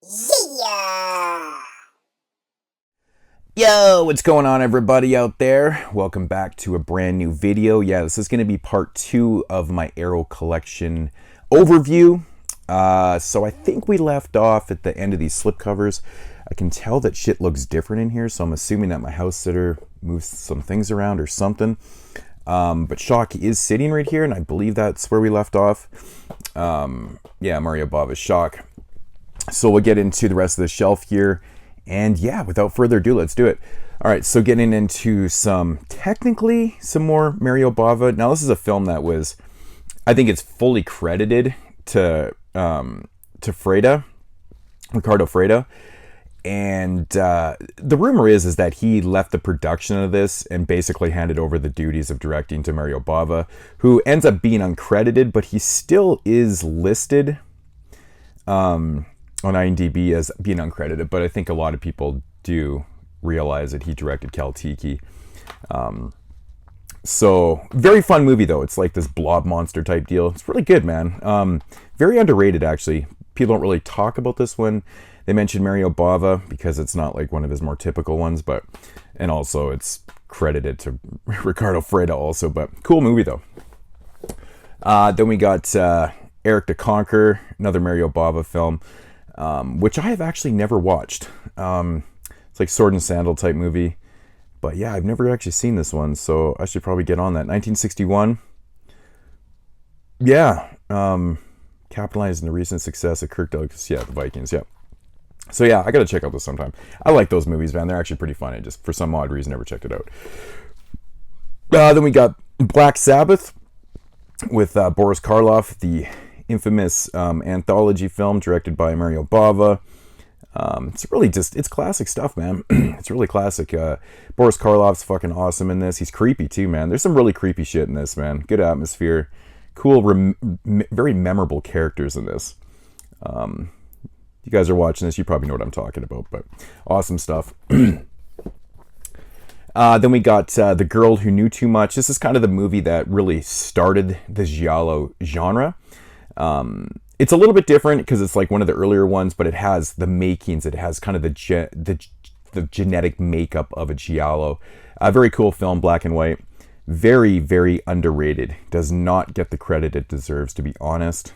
Yeah! Yo, what's going on everybody out there? Welcome back to a brand new video. Yeah, this is going to be part 2 of my Arrow collection overview. So I think we left off at the end of these slipcovers. I can tell that shit looks different in here, so I'm assuming that my house sitter moves some things around or something. But Shock is sitting right here, and I believe that's where we left off. Yeah, Mario Bava's Shock. So we'll get into the rest of the shelf here. And yeah, without further ado, let's do it. All right, so getting into technically some more Mario Bava. Now, this is a film that was, I think it's fully credited to Freda, Ricardo Freda. And the rumor is that he left the production of this and basically handed over the duties of directing to Mario Bava, who ends up being uncredited, but he still is listed on IMDb as being uncredited, but I think a lot of people do realize that he directed Kaltiki. So, very fun movie though. It's like this blob monster type deal. It's really good, man. Very underrated, actually. People don't really talk about this one. They mention Mario Bava because it's not like one of his more typical ones, and also it's credited to Ricardo Freda also, but cool movie though. Then we got Eric the Conqueror, another Mario Bava film. Which I have actually never watched. It's like Sword and Sandal type movie. But yeah, I've never actually seen this one, so I should probably get on that. 1961. Yeah. Capitalizing the recent success of Kirk Douglas. Yeah, the Vikings, yeah. So yeah, I gotta check out this sometime. I like those movies, man. They're actually pretty funny. Just for some odd reason, never checked it out. Then we got Black Sabbath with Boris Karloff, the infamous anthology film directed by Mario Bava. It's classic stuff, man. It's really classic. Boris Karloff's fucking awesome in this. He's creepy too, man. There's some really creepy shit in this, man. Good atmosphere. Cool, very memorable characters in this. You guys are watching this, you probably know what I'm talking about, but awesome stuff. Then we got The Girl Who Knew Too Much. This is kind of the movie that really started the giallo genre. It's a little bit different because it's like one of the earlier ones, but it has the makings. It has kind of the genetic makeup of a giallo. A very cool film, black and white. Very, very underrated. Does not get the credit it deserves, to be honest.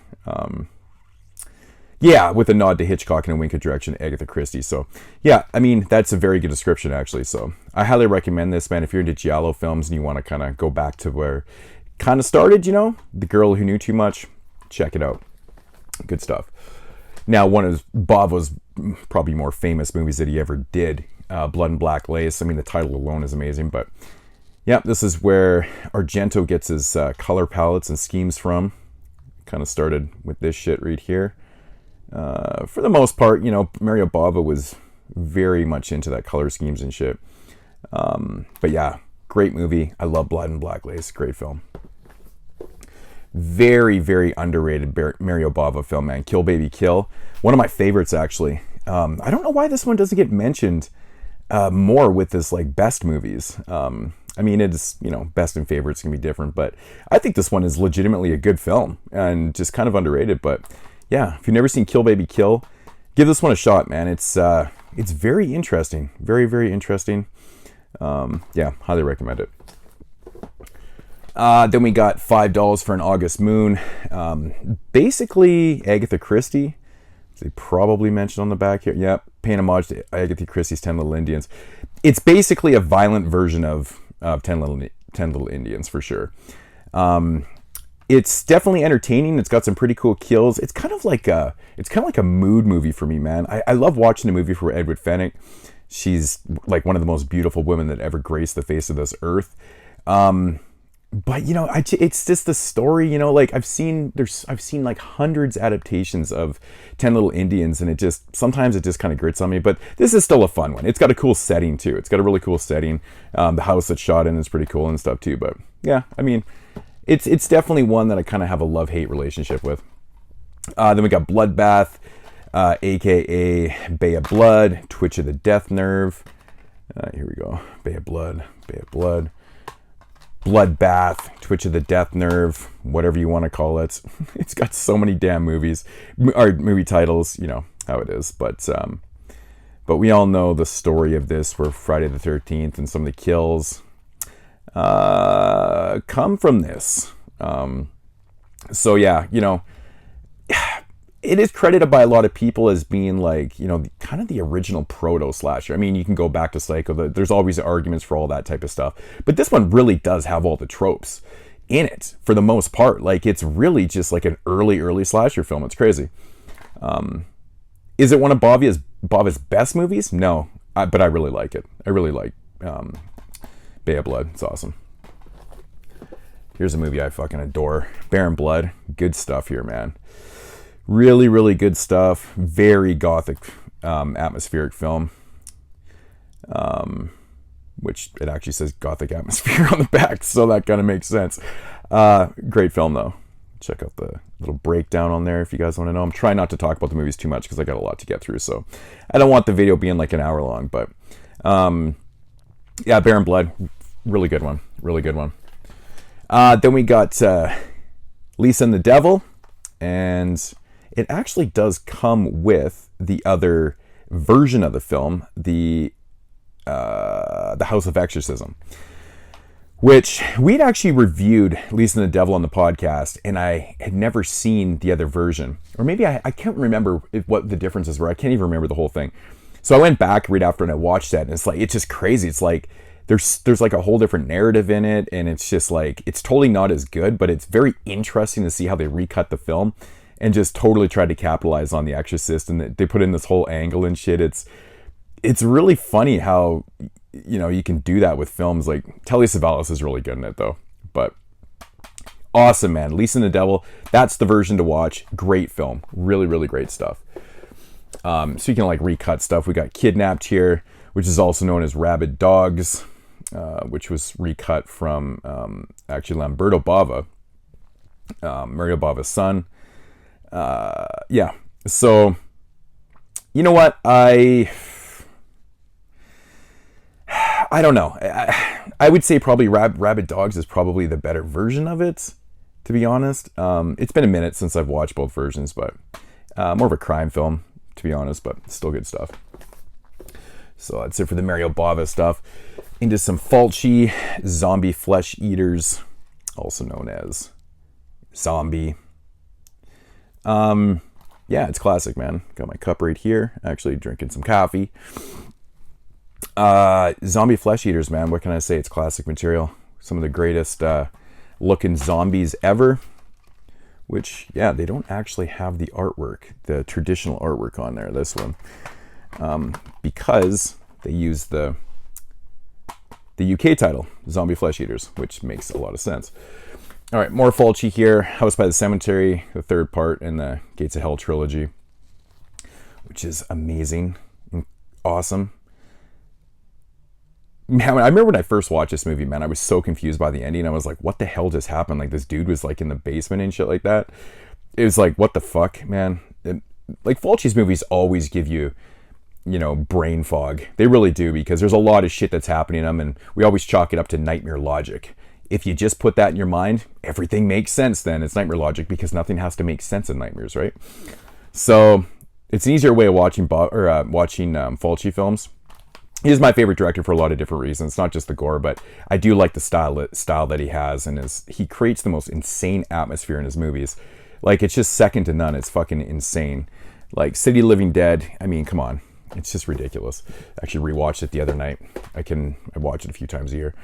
Yeah, with a nod to Hitchcock and a wink of direction, Agatha Christie. So, yeah, I mean, that's a very good description, actually. So, I highly recommend this, man. If you're into giallo films and you want to kind of go back to where it kind of started, you know, The Girl Who Knew Too Much, check it out. Good stuff. Now, one of Bava's probably more famous movies that he ever did, Blood and Black Lace. I mean, the title alone is amazing, but yeah, this is where Argento gets his color palettes and schemes from. Kind of started with this shit right here. For the most part, you know, Mario Bava was very much into that color schemes and shit. But yeah, great movie. I love Blood and Black Lace. Great film. Very, very underrated Mario Bava film, man. Kill Baby Kill. One of my favorites, actually. I don't know why this one doesn't get mentioned more with this, like, best movies. I mean, it's, you know, best and favorites can be different, but I think this one is legitimately a good film and just kind of underrated. But yeah, if you've never seen Kill Baby Kill, give this one a shot, man. It's very interesting. Very, very interesting. Yeah, highly recommend it. Then we got $5 for an August Moon. Basically, Agatha Christie. They probably mentioned on the back here. Yep, paying homage to Agatha Christie's 10 Little Indians. It's basically a violent version of 10 Little Indians, for sure. It's definitely entertaining. It's got some pretty cool kills. It's kind of like a mood movie for me, man. I love watching a movie for Edward Fenwick. She's like one of the most beautiful women that ever graced the face of this earth. But you know, it's just the story, you know, like I've seen like hundreds adaptations of 10 Little Indians, and sometimes it just kind of grits on me, but this is still a fun one. It's got a cool setting too. It's got a really cool setting. The house that's shot in is pretty cool and stuff too, but yeah, I mean, it's definitely one that I kind of have a love-hate relationship with. Then we got Bloodbath, aka Bay of Blood, Twitch of the Death Nerve. Here we go. Bay of Blood. Bloodbath, Twitch of the Death Nerve, whatever you want to call it. It's got so many damn movies, or movie titles, you know. how it is. But we all know the story of this, where Friday the 13th and some of the kills come from this. So yeah, you know, it is credited by a lot of people as being like, you know, kind of the original proto slasher. I mean, you can go back to Psycho. There's always arguments for all that type of stuff. But this one really does have all the tropes in it for the most part. Like, it's really just like an early slasher film. It's crazy. Is it one of Bava's best movies? No, but I really like it. I really like Bay of Blood. It's awesome. Here's a movie I fucking adore. Baron Blood. Good stuff here, man. Really, really good stuff. Very gothic, atmospheric film. Which it actually says gothic atmosphere on the back, so that kind of makes sense. Great film, though. Check out the little breakdown on there if you guys want to know. I'm trying not to talk about the movies too much because I got a lot to get through, so I don't want the video being like an hour long. But yeah, Baron Blood, really good one. Really good one. Then we got Lisa and the Devil, and it actually does come with the other version of the film, the House of Exorcism, which we'd actually reviewed Lisa and the Devil on the podcast, and I had never seen the other version. Or maybe I can't remember what the differences were. I can't even remember the whole thing. So I went back right after and I watched that, and it's like, it's just crazy. It's like there's like a whole different narrative in it, and it's just like, it's totally not as good, but it's very interesting to see how they recut the film and just totally tried to capitalize on The Exorcist, and they put in this whole angle and shit. It's really funny how, you know, you can do that with films. Like, Telly Savalas is really good in it, though. But awesome, man. Lisa and the Devil, that's the version to watch. Great film. Really, really great stuff. So you can like recut stuff. We got Kidnapped here, which is also known as Rabid Dogs, which was recut from actually Lamberto Bava, Mario Bava's son. Yeah, so you know what, I don't know. I would say probably Rabid Dogs is probably the better version of it, to be honest. It's been a minute since I've watched both versions, but more of a crime film, to be honest, but still good stuff. So that's it for the Mario Bava stuff. Into some Fulci, Zombie Flesh Eaters, also known as Zombie. Yeah, it's classic, man. Got my cup right here. Actually drinking some coffee. Zombie Flesh Eaters, man. What can I say? It's classic material. Some of the greatest looking zombies ever. Which, yeah, they don't actually have the artwork, the traditional artwork on there, this one. Because they use the UK title, Zombie Flesh Eaters, which makes a lot of sense. All right, more Fulci here. House by the Cemetery, the third part in the Gates of Hell trilogy, which is amazing and awesome. Man, I remember when I first watched this movie, man, I was so confused by the ending. I was like, what the hell just happened? Like, this dude was like in the basement and shit like that. It was like, what the fuck, man? Like, Fulci's movies always give you, you know, brain fog. They really do, because there's a lot of shit that's happening in them, and we always chalk it up to nightmare logic. If you just put that in your mind, everything makes sense then. It's nightmare logic, because nothing has to make sense in nightmares, right? So it's an easier way of watching Fulci films. He's my favorite director for a lot of different reasons, not just the gore, but I do like the style that he has, and he creates the most insane atmosphere in his movies. Like, it's just second to none. It's fucking insane. Like City of Living Dead, I mean, come on. It's just ridiculous. I actually rewatched it the other night. I watch it a few times a year.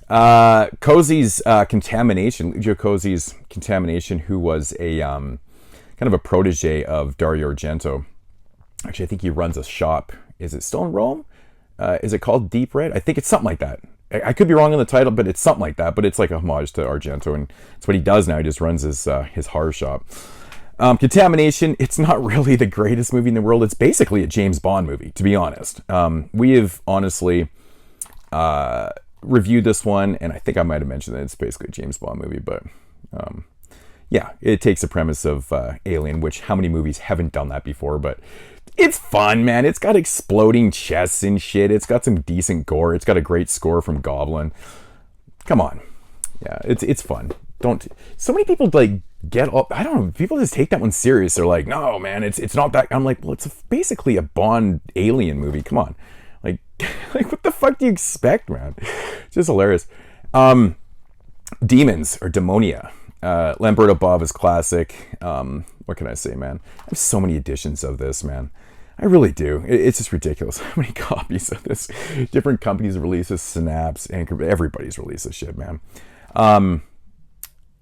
Cozy's Contamination, Lucio Cozy's Contamination, who was a kind of a protege of Dario Argento. Actually, I think he runs a shop. Is it still in Rome? Is it called Deep Red? I think it's something like that. I could be wrong on the title, but it's something like that. But it's like a homage to Argento, and it's what he does now. He just runs his horror shop. Contamination, it's not really the greatest movie in the world. It's basically a James Bond movie, to be honest. We have honestly reviewed this one, and I think I might have mentioned that it's basically a James Bond movie, but yeah, it takes the premise of Alien, which how many movies haven't done that before, but it's fun, man. It's got exploding chests and shit. It's got some decent gore. It's got a great score from Goblin. Come on. Yeah, it's fun. So many people like get up. I don't know. People just take that one serious. They're like, no, man, it's not that. I'm like, well, it's basically a Bond alien movie. Come on, like, like what the fuck do you expect, man? It's just hilarious. Demons or Demonia. Lamberto Bava's classic. What can I say, man? I have so many editions of this, man. I really do. It's just ridiculous how many copies of this. Different companies release this, Synapse, Anchor, everybody's released this shit, man.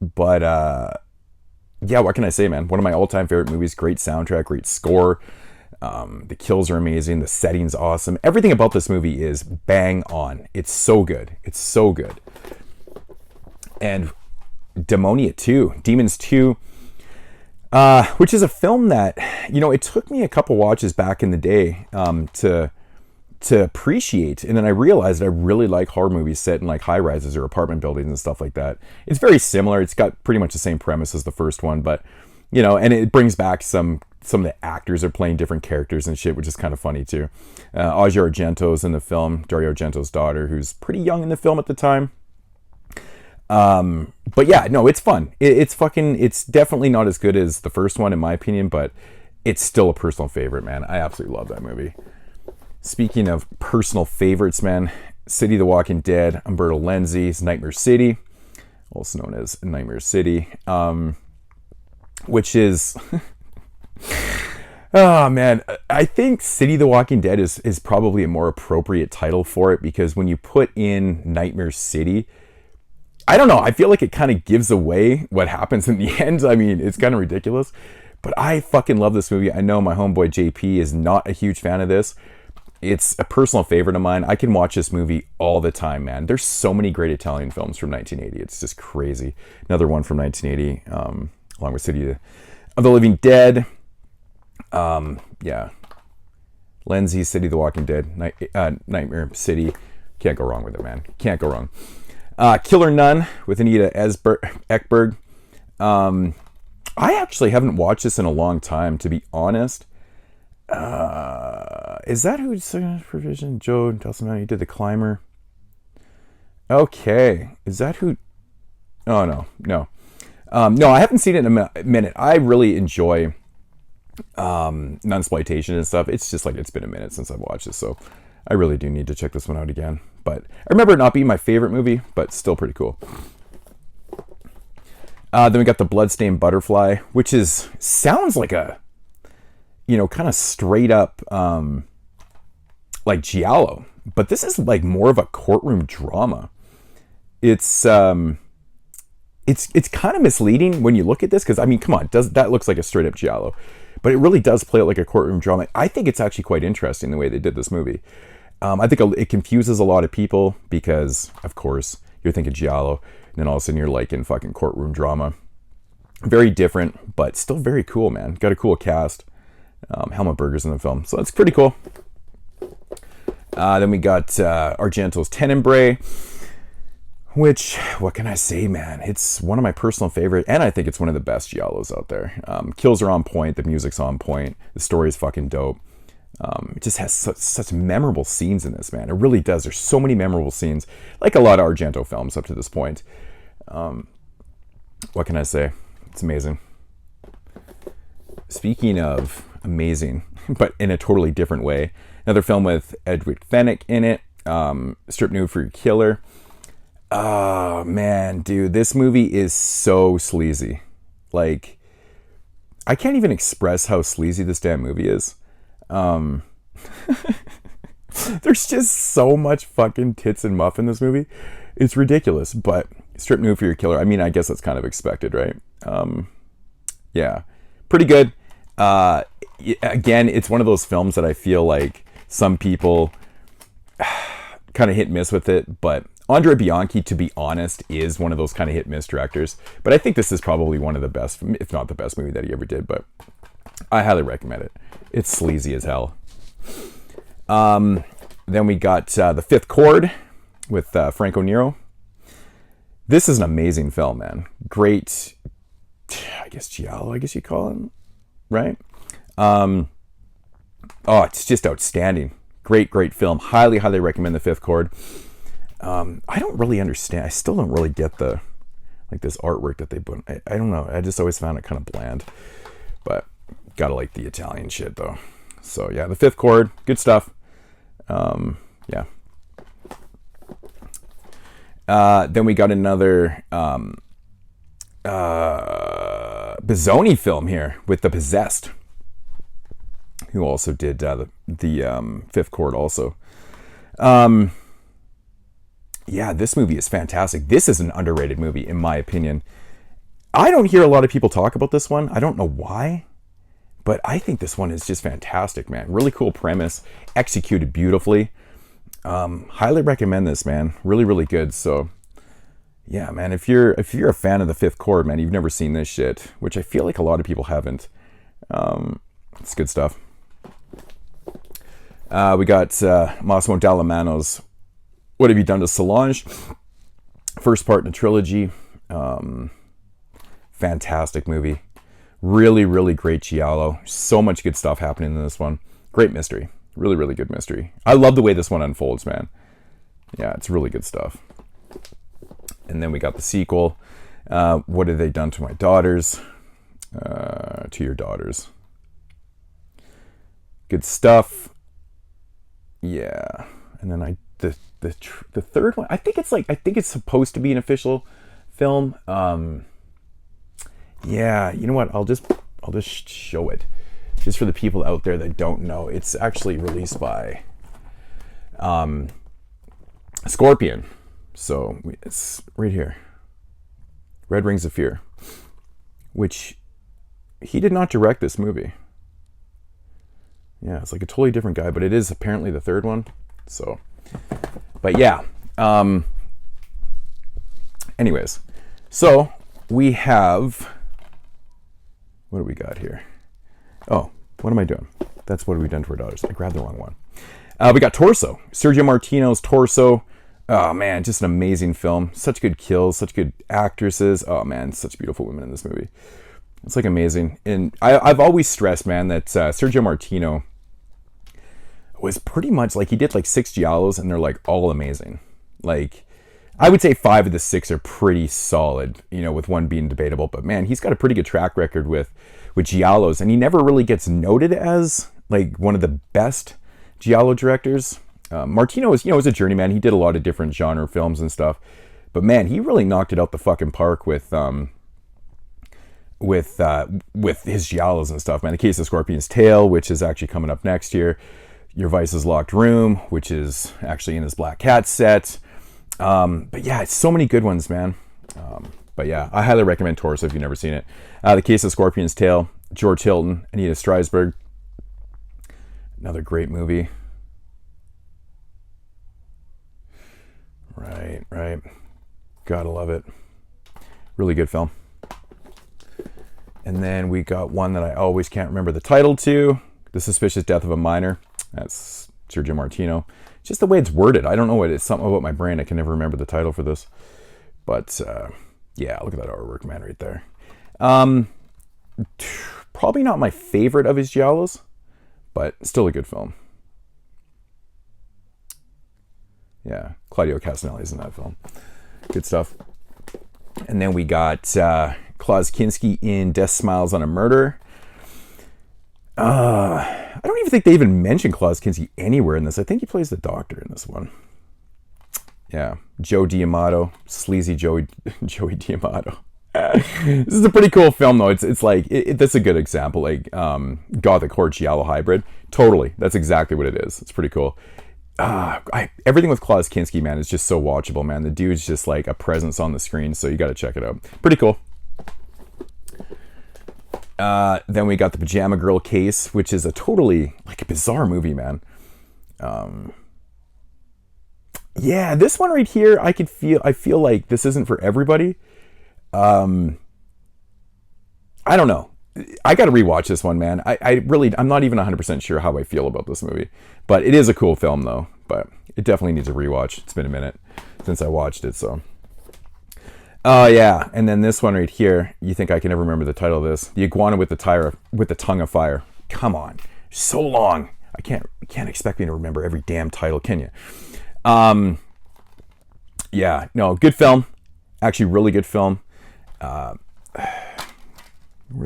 But yeah, what can I say, man? One of my all-time favorite movies. Great soundtrack, great score. The kills are amazing. The setting's awesome. Everything about this movie is bang on. It's so good. It's so good. And Demonia 2, Demons 2, which is a film that, you know, it took me a couple watches back in the day to appreciate, and then I realized I really like horror movies set in like high rises or apartment buildings and stuff like that. It's very similar. It's got pretty much the same premise as the first one, but you know, and it brings back some of the actors are playing different characters and shit, which is kind of funny too. Asia Argento's in the film, Dario Argento's daughter, who's pretty young in the film at the time. But yeah, no, it's fun. It's definitely not as good as the first one in my opinion, but it's still a personal favorite, man. I absolutely love that movie. Speaking of personal favorites, man, City of the Walking Dead, Umberto Lenzi's Nightmare City, also known as Nightmare City, which is, oh man, I think City of the Walking Dead is probably a more appropriate title for it, because when you put in Nightmare City, I don't know, I feel like it kind of gives away what happens in the end. I mean, it's kind of ridiculous, but I fucking love this movie. I know my homeboy JP is not a huge fan of this. It's a personal favorite of mine. I can watch this movie all the time, man. There's so many great Italian films from 1980. It's just crazy. Another one from 1980, along with City of the Living Dead. Yeah. Lenzi's City of the Walking Dead. Nightmare City. Can't go wrong with it, man. Can't go wrong. Killer Nun with Anita Ekberg. I actually haven't watched this in a long time, to be honest. Is that who Provision? Joe Delsimani did The Climber. Okay. Is that who? Oh, no. No, I haven't seen it in a minute. I really enjoy nunsploitation and stuff. It's just like it's been a minute since I've watched this, so I really do need to check this one out again. But I remember it not being my favorite movie, but still pretty cool. Then we got The Bloodstained Butterfly, which sounds like a, you know, kind of straight up like giallo, but this is like more of a courtroom drama. It's kind of misleading when you look at this, because I mean, come on, that looks like a straight up giallo, but it really does play out like a courtroom drama. I think it's actually quite interesting the way they did this movie. I think it confuses a lot of people because, of course, you're thinking giallo, and then all of a sudden you're like in fucking courtroom drama. Very different, but still very cool, man. Got a cool cast. Helmut Berger's in the film, so that's pretty cool. Then we got Argento's Tenebrae, which, what can I say, man? It's one of my personal favorite, and I think it's one of the best giallos out there. Kills are on point, the music's on point, the story is fucking dope. It just has such memorable scenes in this, man. It really does. There's so many memorable scenes, like a lot of Argento films up to this point. What can I say? It's amazing. Speaking of amazing, but in a totally different way, another film with Edward Fenech in it, Strip Nude for Your Killer. Oh, man, dude, this movie is so sleazy. Like, I can't even express how sleazy this damn movie is. There's just so much fucking tits and muff in this movie. It's ridiculous, but Strip Nude for Your Killer, I mean, I guess that's kind of expected, right? Yeah, pretty good. Again, it's one of those films that I feel like some people kind of hit and miss with it, but Andre Bianchi, to be honest, is one of those kind of hit and miss directors. But I think this is probably one of the best, if not the best movie that he ever did, but I highly recommend it. It's sleazy as hell. Then we got The Fifth Chord with Franco Nero. This is an amazing film, man. Great, I guess giallo, I guess you call it, right? Oh, it's just outstanding. Great film. Highly recommend The Fifth Chord. I don't really understand. I still don't really get the like this artwork that they put. I don't know. I just always found it kind of bland, but gotta like the Italian shit though. So yeah, the Fifth Chord, good stuff. Yeah. Then we got another Bizzoni film here with The Possessed, who also did the Fifth Chord also. Yeah, this movie is fantastic. This is an underrated movie, in my opinion. I don't hear a lot of people talk about this one. I don't know why, but I think this one is just fantastic, man. Really cool premise, executed beautifully. Highly recommend this, man. Really, really good. So, yeah, man, if you're a fan of the Fifth Chord, man, you've never seen this shit, which I feel like a lot of people haven't. It's good stuff. We got Massimo Dallamano's What Have You Done to Solange? First part in a trilogy. Fantastic movie. Really, really great giallo. So much good stuff happening in this one. Great mystery. Really, really good mystery. I love the way this one unfolds, man. Yeah, it's really good stuff. And then we got the sequel. What Have They Done to My Daughters? To Your Daughters. Good stuff. Yeah. And then the third one, I think it's supposed to be an official film. Yeah, you know what? I'll just show it, just for the people out there that don't know. It's actually released by Scorpion. So it's right here, Red Rings of Fear, which he did not direct this movie. Yeah, it's like a totally different guy, but it is apparently the third one. So, but yeah. Anyways, so we have, what do we got here? Oh, what am I doing? That's What Have We Done to Our Daughters. I grabbed the wrong one. We got Torso. Sergio Martino's Torso. Oh man, just an amazing film. Such good kills, such good actresses. Oh man, such beautiful women in this movie. It's like amazing. And I've always stressed, man, that Sergio Martino was pretty much like, he did like 6 giallos and they're like all amazing. Like, I would say 5 of the 6 are pretty solid, you know, with one being debatable. But man, he's got a pretty good track record with giallos, and he never really gets noted as like one of the best giallo directors. Martino is, was a journeyman. He did a lot of different genre films and stuff. But man, he really knocked it out the fucking park with his giallos and stuff, man. The Case of Scorpion's Tail, which is actually coming up next year. Your Vice's Locked Room, which is actually in his Black Cat set. But yeah, it's so many good ones, man. But yeah, I highly recommend Torso if you've never seen it. The Case of Scorpion's Tail, George Hilton, Anita Strasberg. Another great movie. Right. Gotta love it. Really good film. And then we got one that I always can't remember the title to. The Suspicious Death of a Minor. That's Sergio Martino. Just the way it's worded. I don't know what it's something about my brain. I can never remember the title for this. But yeah, look at that artwork, man, right there. Probably not my favorite of his giallos, but still a good film. Yeah, Claudio Castagnelli's in that film. Good stuff. And then we got Klaus Kinski in Death Smiles on a Murder. I don't even think they even mention Klaus Kinski anywhere in this. I think he plays the doctor in this one. Yeah, Joe D'Amato, sleazy Joey D'Amato. This is a pretty cool film, though. It's like, that's a good example, like Gothic horror giallo hybrid. Totally, that's exactly what it is. It's pretty cool. Everything with Klaus Kinski, man, is just so watchable, man. The dude's just like a presence on the screen, so you got to check it out. Pretty cool. Then we got The Pajama Girl Case, which is a totally like a bizarre movie, man. Yeah, this one right here, I feel like this isn't for everybody. I don't know. I got to rewatch this one, man. I'm not even 100% sure how I feel about this movie, but it is a cool film though, but it definitely needs a rewatch. It's been a minute since I watched it, so. Oh yeah, and then this one right here, you think I can never remember the title of this? The Iguana with the Tongue of Fire. Come on, so long. You can't expect me to remember every damn title, can you? Yeah, no, good film. Actually, really good film. Where's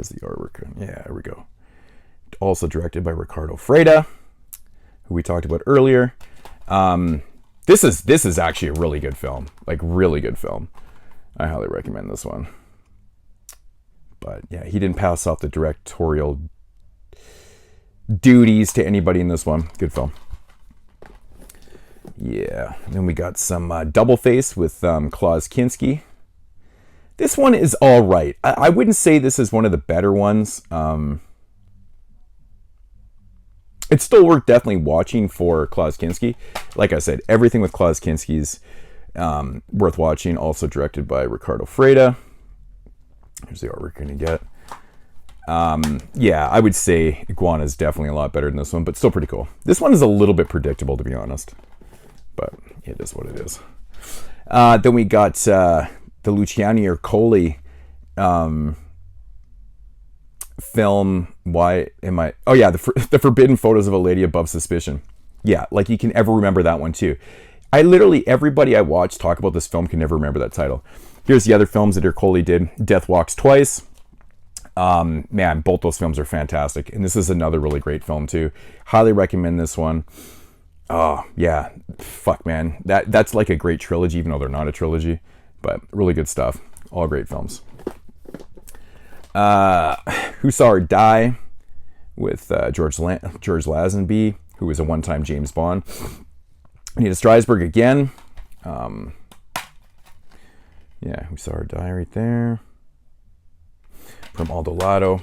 the artwork? Yeah, here we go. Also directed by Ricardo Freda, who we talked about earlier. This is actually a really good film. Like, really good film. I highly recommend this one. But yeah, he didn't pass off the directorial duties to anybody in this one. Good film. Yeah. And then we got some Double Face with Klaus Kinski. This one is all right. I wouldn't say this is one of the better ones. It's still worth definitely watching for Klaus Kinski. Like I said, everything with Klaus Kinski's worth watching. Also directed by Ricardo Freda. Here's the artwork you're going to get. Yeah, I would say Iguana is definitely a lot better than this one, but still pretty cool. This one is a little bit predictable, to be honest. But it is what it is. Then we got the Luciani or Colli film. Why am I... Oh yeah, the Forbidden Photos of a Lady Above Suspicion. Yeah, like you can ever remember that one too. I literally, everybody I watch talk about this film can never remember that title. Here's the other films that Ercole did. Death Walks Twice. Man, both those films are fantastic. And this is another really great film too. Highly recommend this one. Oh, yeah. Fuck, man. That's like a great trilogy, even though they're not a trilogy. But really good stuff. All great films. Who Saw Her Die with George Lazenby, who was a one-time James Bond. Anita Strasberg again. Yeah, Who Saw Her Die right there. From Aldo Lado.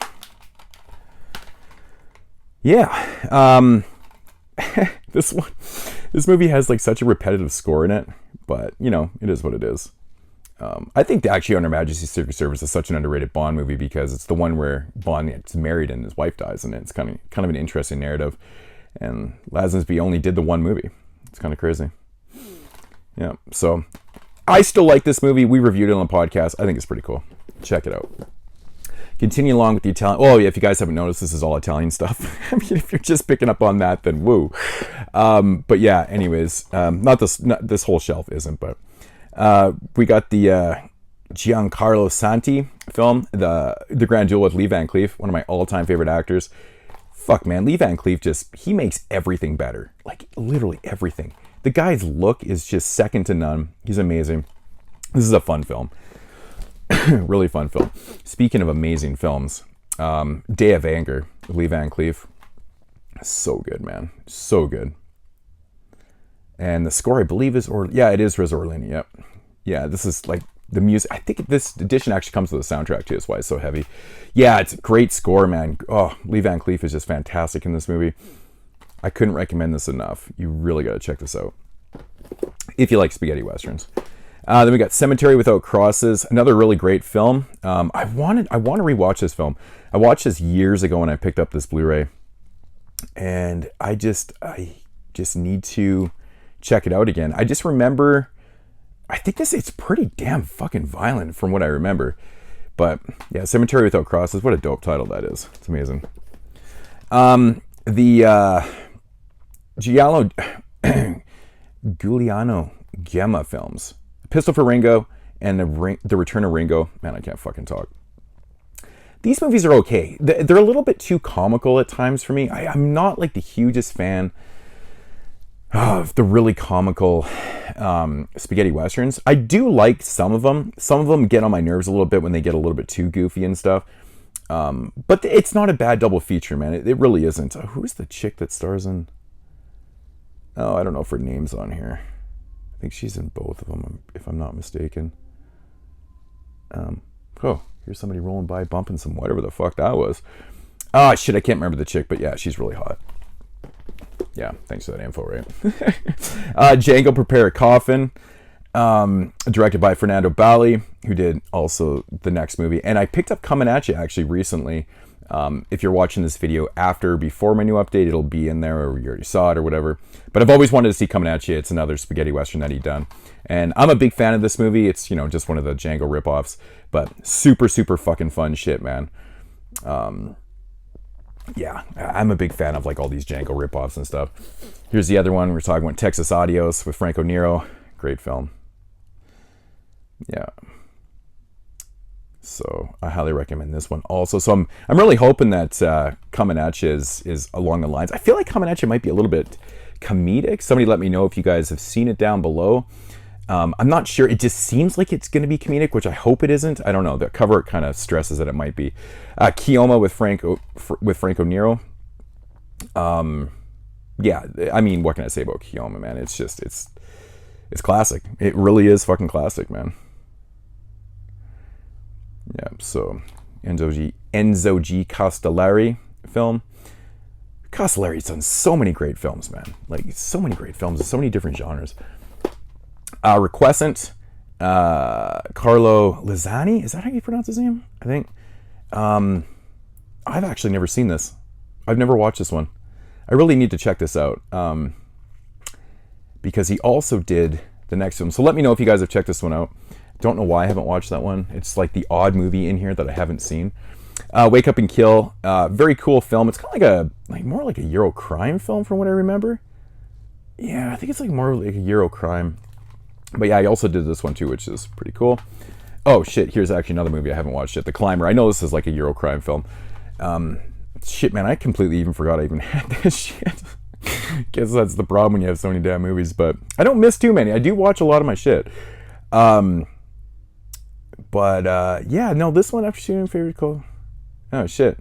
Yeah. This movie has like such a repetitive score in it, but you know, it is what it is. I think actually On Her Majesty's Secret Service is such an underrated Bond movie because it's the one where Bond gets married and his wife dies, and it's kind of an interesting narrative. And Lazenby only did the one movie. It's kind of crazy. Yeah, so I still like this movie. We reviewed it on the podcast. I think it's pretty cool. Check it out. Continue along with the Italian... Oh, yeah, if you guys haven't noticed, this is all Italian stuff. I mean, if you're just picking up on that, then woo. But yeah, anyways, not this whole shelf isn't, but we got the Giancarlo Santi film, the Grand Duel with Lee Van Cleef, one of my all-time favorite actors. Fuck, man, Lee Van Cleef he makes everything better. Like, literally everything. The guy's look is just second to none. He's amazing. This is a fun film. Really fun film. Speaking of amazing films, Day of Anger with Lee Van Cleef. So good, man. So good. And the score, I believe, is... it is Riz Orlini, yep. Yeah, this is like the music. I think this edition actually comes with a soundtrack, too. That's why it's so heavy. Yeah, it's a great score, man. Oh, Lee Van Cleef is just fantastic in this movie. I couldn't recommend this enough. You really got to check this out. If you like spaghetti westerns. Then we got Cemetery Without Crosses, another really great film. I want to rewatch this film. I watched this years ago when I picked up this Blu-ray, and I just need to check it out again. I just remember, I think it's pretty damn fucking violent from what I remember. But yeah, Cemetery Without Crosses, what a dope title that is. It's amazing. The giallo Giuliano Gemma films. Pistol for Ringo and the Return of Ringo. Man, I can't fucking talk. These movies are okay. They're a little bit too comical at times for me. I'm not like the hugest fan of the really comical spaghetti westerns. I do like some of them. Some of them get on my nerves a little bit when they get a little bit too goofy and stuff. But it's not a bad double feature, man. It really isn't. Who's the chick that stars in... Oh, I don't know if her name's on here. I think she's in both of them, if I'm not mistaken. Oh, here's somebody rolling by, bumping some whatever the fuck that was. Oh, shit, I can't remember the chick, but yeah, she's really hot. Yeah, thanks for that info, right? Django Prepare a Coffin, directed by Fernando Bali, who did also the next movie. And I picked up Coming At You, actually, recently. If you're watching this video before my new update, it'll be in there, or you already saw it or whatever. But I've always wanted to see Coming At You. It's another spaghetti western that he done. And I'm a big fan of this movie. It's, just one of the Django ripoffs, but super, super fucking fun shit, man. Yeah, I'm a big fan of like all these Django ripoffs and stuff. Here's the other one. We're talking about Texas Adios with Franco Nero. Great film. Yeah. So I highly recommend this one also. So I'm really hoping that Coming At You is along the lines. I feel like Coming At You might be a little bit comedic. Somebody let me know if you guys have seen it down below. I'm not sure. It just seems like it's going to be comedic, which I hope it isn't. I don't know. The cover kind of stresses that it might be. Kioma with Franco Nero. Yeah, I mean, what can I say about Kioma, man? It's just, it's classic. It really is fucking classic, man. Yeah, so Enzo G. Castellari film. Castellari's done so many great films, man. Like, so many great films, so many different genres. Requiescent, Carlo Luciani, is that how you pronounce his name? I think. I've actually never seen this. I've never watched this one. I really need to check this out, because he also did the next film. So let me know if you guys have checked this one out. Don't know why I haven't watched that one. It's like the odd movie in here that I haven't seen. Wake Up and Kill, very cool film. It's kind of like more like a Euro crime film from what I remember. Yeah, I think it's like more like a Euro crime. But yeah, I also did this one too, which is pretty cool. Oh shit, here's actually another movie I haven't watched yet, The Climber. I know this is like a Euro crime film. Shit, man, I completely even forgot I even had this shit. Guess that's the problem when you have so many damn movies, but I don't miss too many. I do watch a lot of my shit. Yeah, no, this one after shooting favorite call. Oh shit.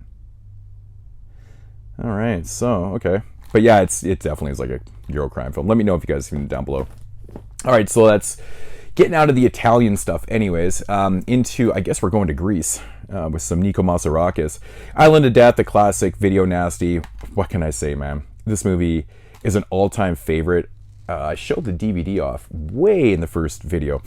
All right, so okay, but yeah, it definitely is like a Euro crime film. Let me know if you guys have seen it down below. All right, so that's getting out of the Italian stuff. Anyways, into I guess we're going to Greece. With some Nico Mastorakis. Island of Death, the classic, video nasty. What can I say, man? This movie is an all-time favorite. I showed the DVD off way in the first video.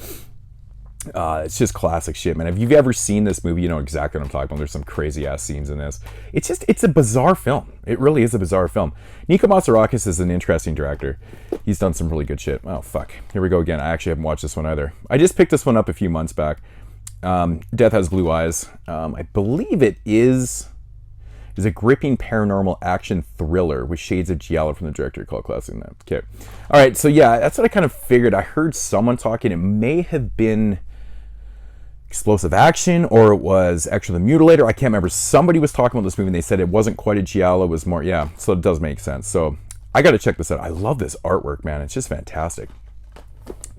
It's just classic shit, man. If you've ever seen this movie, you know exactly what I'm talking about. There's some crazy-ass scenes in this. It's a bizarre film. It really is a bizarre film. Nico Mastorakis is an interesting director. He's done some really good shit. Oh, fuck. Here we go again. I actually haven't watched this one either. I just picked this one up a few months back. Death Has Blue Eyes. I believe it is a gripping paranormal action thriller with shades of giallo from the director called Classic. Okay. All right. So yeah, that's what I kind of figured. I heard someone talking. It may have been Explosive Action or it was Extra the Mutilator. I can't remember. Somebody was talking about this movie and they said it wasn't quite a giallo. It was more, yeah. So it does make sense. So I got to check this out. I love this artwork, man. It's just fantastic.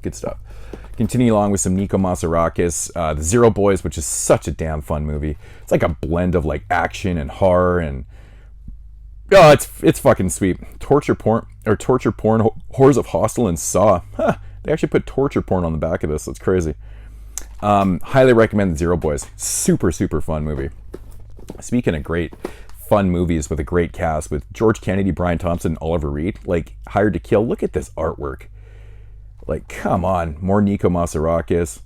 Good stuff. Continue along with some Nico Mastorakis, The Zero Boys, which is such a damn fun movie. It's like a blend of like action and horror, and oh, it's fucking sweet. Torture porn, Horrors of Hostel and Saw. Huh, they actually put torture porn on the back of this. That's crazy. Highly recommend The Zero Boys. Super, super fun movie. Speaking of great fun movies with a great cast, with George Kennedy, Brian Thompson, and Oliver Reed, like Hired to Kill. Look at this artwork. Like, come on, more Nico Mastorakis.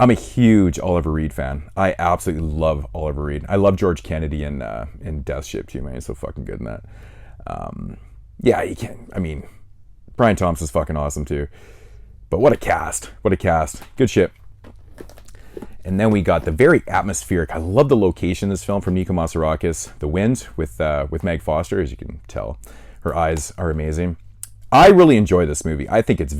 I'm a huge Oliver Reed fan. I absolutely love Oliver Reed. I love George Kennedy in Death Ship too, man. He's so fucking good in that. Yeah, you can. I mean, Brian Thompson's fucking awesome too. But what a cast! What a cast! Good shit. And then we got the very atmospheric. I love the location of this film from Nico Mastorakis. The Wind with Meg Foster, as you can tell, her eyes are amazing. I really enjoy this movie. I think it's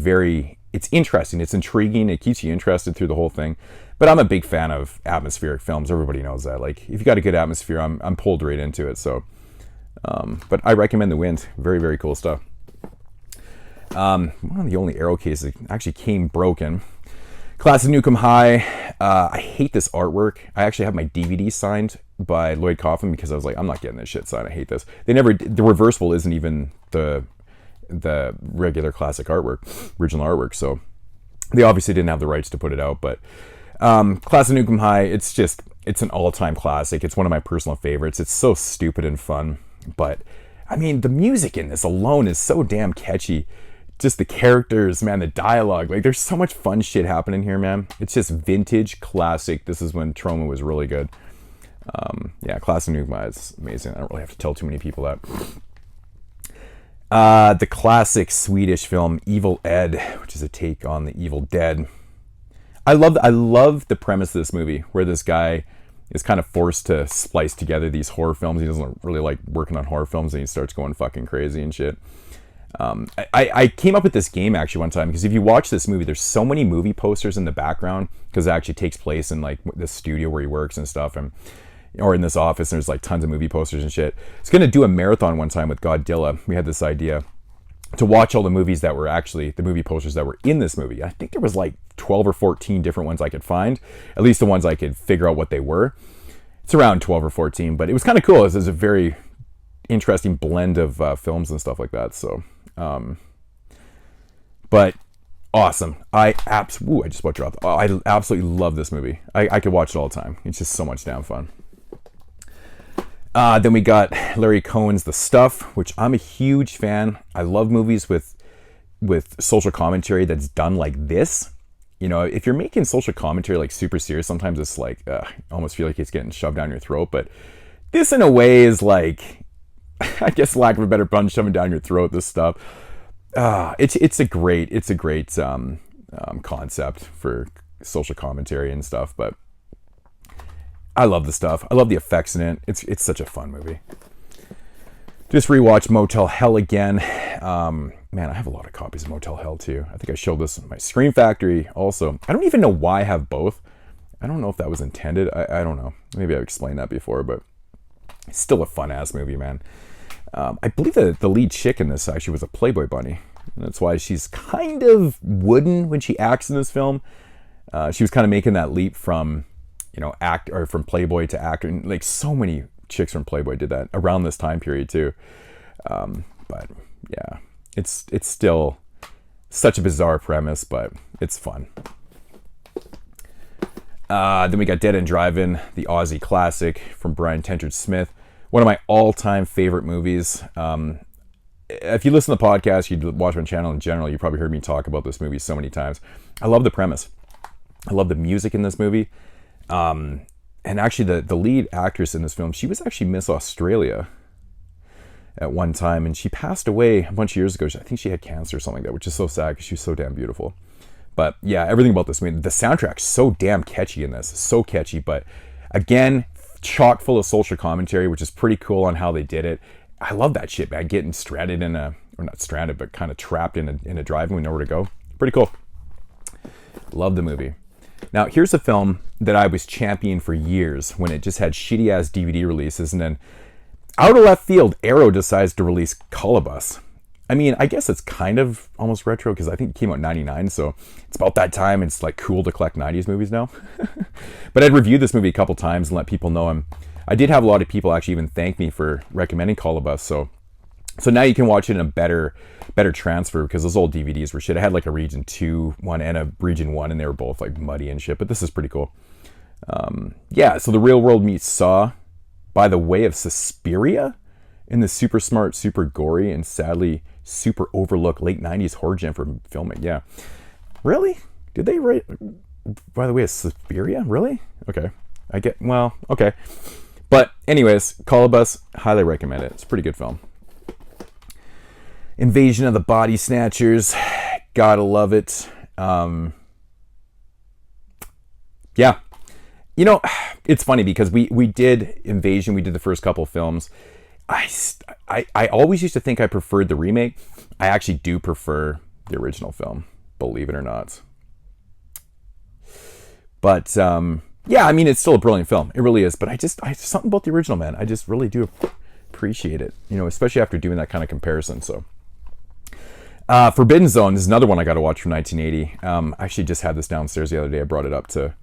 interesting. It's intriguing. It keeps you interested through the whole thing. But I'm a big fan of atmospheric films. Everybody knows that. Like, if you got a good atmosphere, I'm pulled right into it. So, but I recommend The Wind. Very, very cool stuff. One of the only Arrow cases that actually came broken. Classic Nukem High. I hate this artwork. I actually have my DVD signed by Lloyd Kaufman because I was like, I'm not getting this shit signed. I hate this. The reversible isn't even the regular classic artwork, original artwork, so they obviously didn't have the rights to put it out. But Classic Nukem High, it's an all-time classic. It's one of my personal favorites. It's so stupid and fun, but I mean, the music in this alone is so damn catchy. Just the characters, man, the dialogue, like there's so much fun shit happening here, man. It's just vintage classic. This is when Troma was really good. Yeah, Classic Nukem High is amazing. I don't really have to tell too many people that. The classic Swedish film Evil Ed, which is a take on the Evil Dead. I love the premise of this movie, where this guy is kind of forced to splice together these horror films. He doesn't really like working on horror films, and he starts going fucking crazy and shit. I came up with this game actually one time because if you watch this movie, there's so many movie posters in the background because it actually takes place in like the studio where he works and stuff, and or in this office. And there's like tons of movie posters and shit. I was gonna do a marathon one time with Godzilla. We had this idea to watch all the movies that were actually the movie posters that were in this movie. I think there was like 12 or 14 different ones I could find, at least the ones I could figure out what they were. It's around 12 or 14, but it was kind of cool. It was a very interesting blend of films and stuff like that. So, but awesome. I just about dropped. Oh, I absolutely love this movie. I could watch it all the time. It's just so much damn fun. Then we got Larry Cohen's The Stuff, which I'm a huge fan. I love movies with social commentary that's done like this. You know, if you're making social commentary like super serious, sometimes it's like, I almost feel like it's getting shoved down your throat. But this in a way is like, I guess lack of a better pun, shoving down your throat, this stuff. It's a great concept for social commentary and stuff, but I love the stuff. I love the effects in it. It's such a fun movie. Just rewatched Motel Hell again. Man, I have a lot of copies of Motel Hell too. I think I showed this in my Scream Factory also. I don't even know why I have both. I don't know if that was intended. I don't know. Maybe I've explained that before, but it's still a fun ass movie, man. I believe that the lead chick in this actually was a Playboy bunny. And that's why she's kind of wooden when she acts in this film. She was kind of making that leap from, you know, from Playboy to actor, and like so many chicks from Playboy did that around this time period too. But yeah, it's still such a bizarre premise, but it's fun. Then we got Dead End Drive-In, the Aussie classic from Brian Tenchard Smith. One of my all-time favorite movies. If you listen to the podcast, you watch my channel in general, you probably heard me talk about this movie so many times. I love the premise. I love the music in this movie. And actually, the lead actress in this film, she was actually Miss Australia at one time, and she passed away a bunch of years ago. I think she had cancer or something like that, which is so sad because she was so damn beautiful. But yeah, everything about this movie, the soundtrack's so damn catchy in this. So catchy, but again, chock full of social commentary, which is pretty cool on how they did it. I love that shit, man. Getting stranded or not stranded, but kind of trapped in a drive and we know where to go. Pretty cool. Love the movie. Now, here's a film that I was championing for years when it just had shitty ass DVD releases, and then out of left field, Arrow decides to release Colobus. I mean, I guess it's kind of almost retro because I think it came out in 99, so it's about that time. It's like cool to collect 90s movies now. But I'd reviewed this movie a couple times and let people know I did have a lot of people actually even thank me for recommending Colobus, so now you can watch it in a better transfer because those old DVDs were shit. I had like a Region 2 one and a Region 1, and they were both like muddy and shit, but this is pretty cool. Yeah, so the real world meets Saw by the way of Suspiria in the super smart, super gory, and sadly super overlooked late 90s horror gem for filming. Yeah. Really? Did they write by the way of Suspiria? Really? Okay. Okay. But anyways, Colobus, highly recommend it. It's a pretty good film. Invasion of the Body Snatchers, gotta love it. Yeah, you know, it's funny because we did Invasion, we did the first couple films. I always used to think I preferred the remake. I actually do prefer the original film, believe it or not. But yeah, I mean, it's still a brilliant film. It really is. But something about the original, man. I just really do appreciate it, you know, especially after doing that kind of comparison. So. Forbidden Zone is another one I got to watch from 1980. I actually just had this downstairs the other day. I brought it up to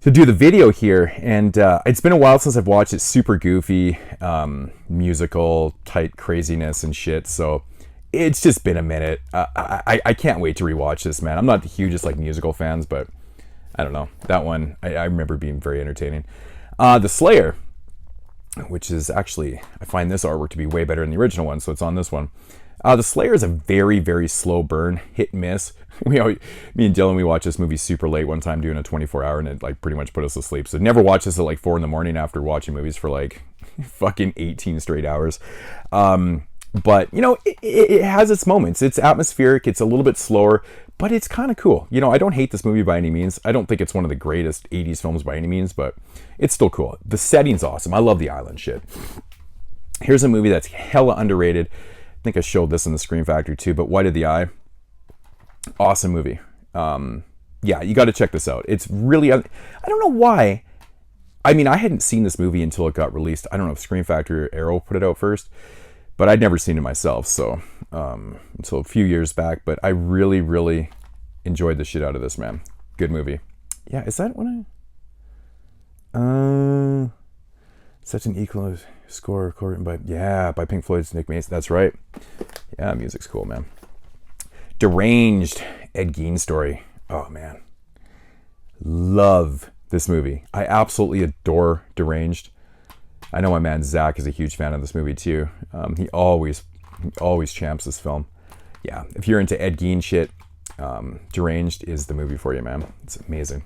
do the video here, and it's been a while since I've watched it. Super goofy, musical type craziness and shit. So it's just been a minute. I can't wait to rewatch this, man. I'm not the hugest like musical fans, but I don't know, that one I remember being very entertaining. The Slayer, which is actually, I find this artwork to be way better than the original one, so it's on this one. The Slayer is a very, very slow burn, hit and miss. Me and Dylan, we watched this movie super late one time doing a 24-hour, and it like pretty much put us to sleep. So never watch this at like 4 a.m. after watching movies for like fucking 18 straight hours. But you know, it has its moments. It's atmospheric. It's a little bit slower, but it's kind of cool. You know, I don't hate this movie by any means. I don't think it's one of the greatest 80s films by any means, but it's still cool. The setting's awesome. I love the island shit. Here's a movie that's hella underrated. think I showed this in the Scream Factory too, but White of the Eye, awesome movie. Yeah, you got to check this out. It's really, I don't know why. I mean, I hadn't seen this movie until it got released. I don't know if Scream Factory or Arrow put it out first, but I'd never seen it myself, so until a few years back. But I really, really enjoyed the shit out of this, man. Good movie. Yeah, is that when such an equal score written by Pink Floyd's Nick Mason. That's right. Yeah, music's cool, man. Deranged, Ed Gein story. Oh man, love this movie. I absolutely adore Deranged. I know my man Zach is a huge fan of this movie too. He always champs this film. Yeah, if you're into Ed Gein shit, Deranged is the movie for you, man. It's amazing.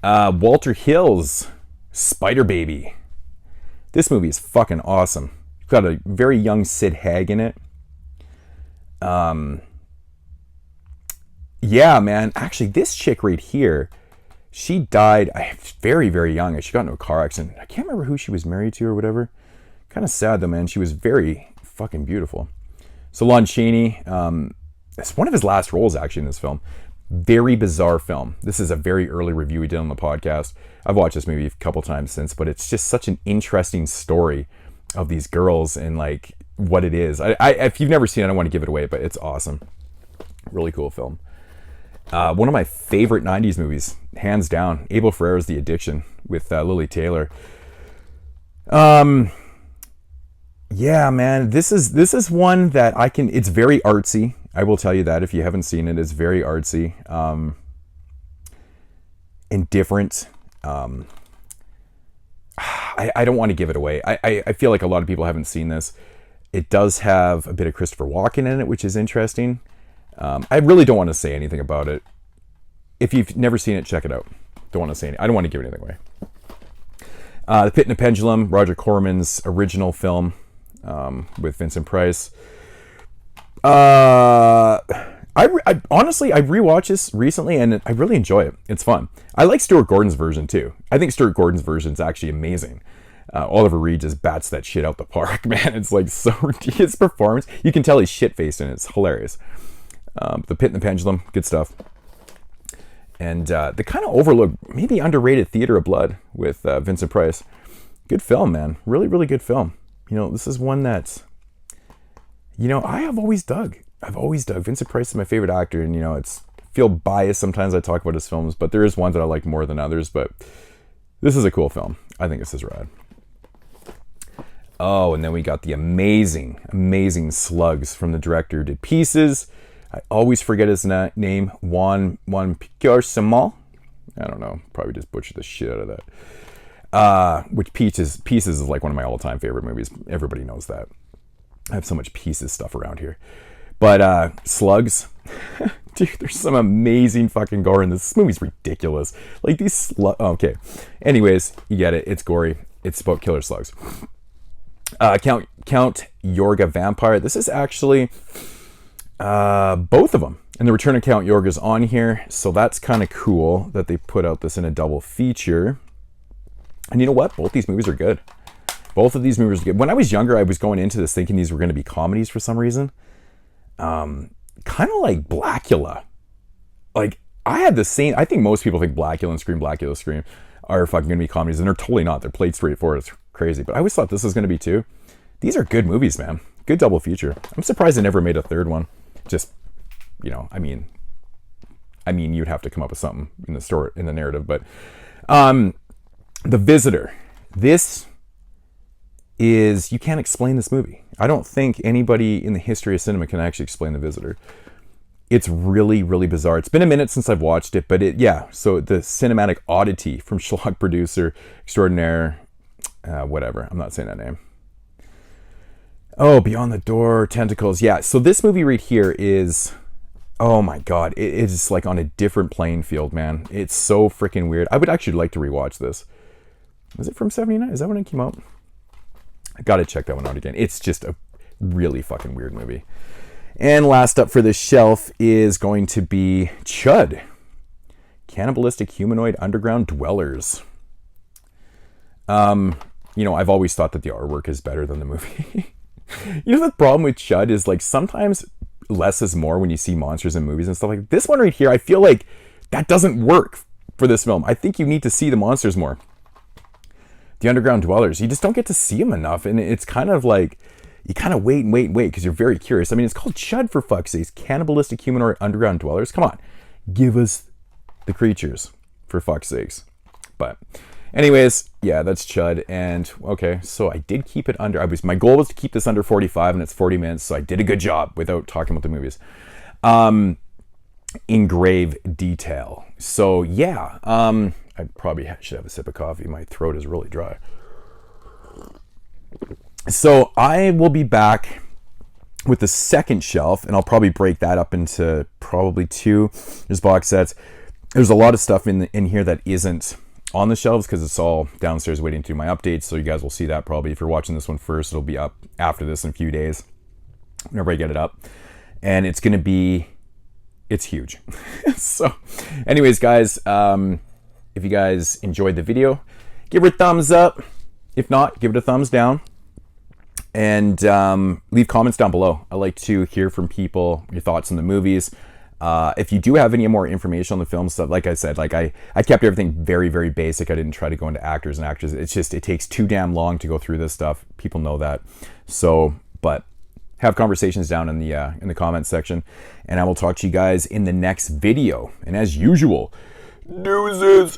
Walter Hill's Spider Baby. This movie is fucking awesome. You've got a very young Sid Haig in it. Yeah, man. Actually, this chick right here, she died very, very young. She got into a car accident. I can't remember who she was married to or whatever. Kind of sad though, man. She was very fucking beautiful. So Lon Chaney, it's one of his last roles actually in this film. Very bizarre film. This is a very early review we did on the podcast. I've watched this movie a couple times since, but it's just such an interesting story of these girls and like what it is. If you've never seen it, I don't want to give it away, but it's awesome. Really cool film. One of my favorite 90s movies, hands down, Abel Ferrara's The Addiction with Lily Taylor. Yeah, man, this is one that I can, it's very artsy. I will tell you that if you haven't seen it, it's very artsy, and different. I don't want to give it away. I feel like a lot of people haven't seen this. It does have a bit of Christopher Walken in it, which is interesting. I really don't want to say anything about it. If you've never seen it, check it out. Don't want to say anything. I don't want to give anything away. The Pit and the Pendulum, Roger Corman's original film with Vincent Price. I honestly, I rewatched this recently and I really enjoy it. It's fun. I like Stuart Gordon's version too. I think Stuart Gordon's version is actually amazing. Oliver Reed just bats that shit out the park, man. It's like so, his performance, you can tell he's shit-faced and it's hilarious. The Pit and the Pendulum, good stuff. And the kind of overlooked, maybe underrated Theater of Blood with Vincent Price. Good film, man. Really, really good film. You know, this is one that's, you know, I've always dug. Vincent Price is my favorite actor, and, you know, I feel biased sometimes I talk about his films, but there is one that I like more than others, but this is a cool film. I think this is rad. Oh, and then we got the amazing, amazing Slugs from the director who did Pieces. I always forget his name. Juan Piquer-Simon. I don't know. Probably just butchered the shit out of that. Which Pieces is like one of my all-time favorite movies. Everybody knows that. I have so much Pieces stuff around here. But Slugs, dude, there's some amazing fucking gore in this. This movie's ridiculous. Like these slugs. Okay. Anyways, you get it. It's gory. It's about killer slugs. Count Yorga Vampire. This is actually both of them. And the Return of Count Yorga's on here. So that's kind of cool that they put out this in a double feature. And you know what? Both these movies are good. Both of these movies are good. When I was younger, I was going into this thinking these were going to be comedies for some reason. Kind of like Blackula. Like, I had the same... I think most people think Blackula and Scream are fucking going to be comedies, and they're totally not. They're played straightforward. It's crazy. But I always thought this was going to be too. These are good movies, man. Good double feature. I'm surprised they never made a third one. Just, you know, I mean, you'd have to come up with something in the story, in the narrative. But The Visitor. This is... You can't explain this movie. I don't think anybody in the history of cinema can actually explain The Visitor. It's really, really bizarre. It's been a minute since I've watched it, but so the cinematic oddity from schlock producer extraordinaire, whatever. I'm not saying that name. Oh, Beyond the Door, Tentacles. Yeah, so this movie right here is, oh my God, it is like on a different playing field, man. It's so freaking weird. I would actually like to rewatch this. Was it from 79? Is that when it came out? I gotta check that one out again. It's just a really fucking weird movie. And last up for this shelf is going to be Chud. Cannibalistic Humanoid Underground Dwellers. You know, I've always thought that the artwork is better than the movie. You know, the problem with Chud is like sometimes less is more when you see monsters in movies and stuff like this one right here. I feel like that doesn't work for this film. I think you need to see the monsters more. The underground dwellers, you just don't get to see them enough, and it's kind of like you kind of wait and wait and wait because you're very curious. I mean, it's called Chud, for fuck's sake. Cannibalistic humanoid underground dwellers. Come on, give us the creatures, for fuck's sakes. But anyways, yeah, that's Chud. And okay, so I did keep it under. My goal was to keep this under 45, and it's 40 minutes, so I did a good job without talking about the movies. In grave detail. So yeah, I probably should have a sip of coffee. My throat is really dry. So I will be back with the second shelf, and I'll probably break that up into probably two. There's box sets. There's a lot of stuff in here that isn't on the shelves because it's all downstairs waiting to do my updates. So you guys will see that probably. If you're watching this one first, it'll be up after this in a few days, whenever I get it up. And it's going to be, it's huge. So anyways, guys, if you guys enjoyed the video, give it a thumbs up. If not, give it a thumbs down. And leave comments down below. I like to hear from people, your thoughts on the movies. If you do have any more information on the film stuff, like I said, like I kept everything very, very basic. I didn't try to go into actors and actresses. It's just, it takes too damn long to go through this stuff. People know that. So, but have conversations down in the comments section, and I will talk to you guys in the next video. And as usual, deuces.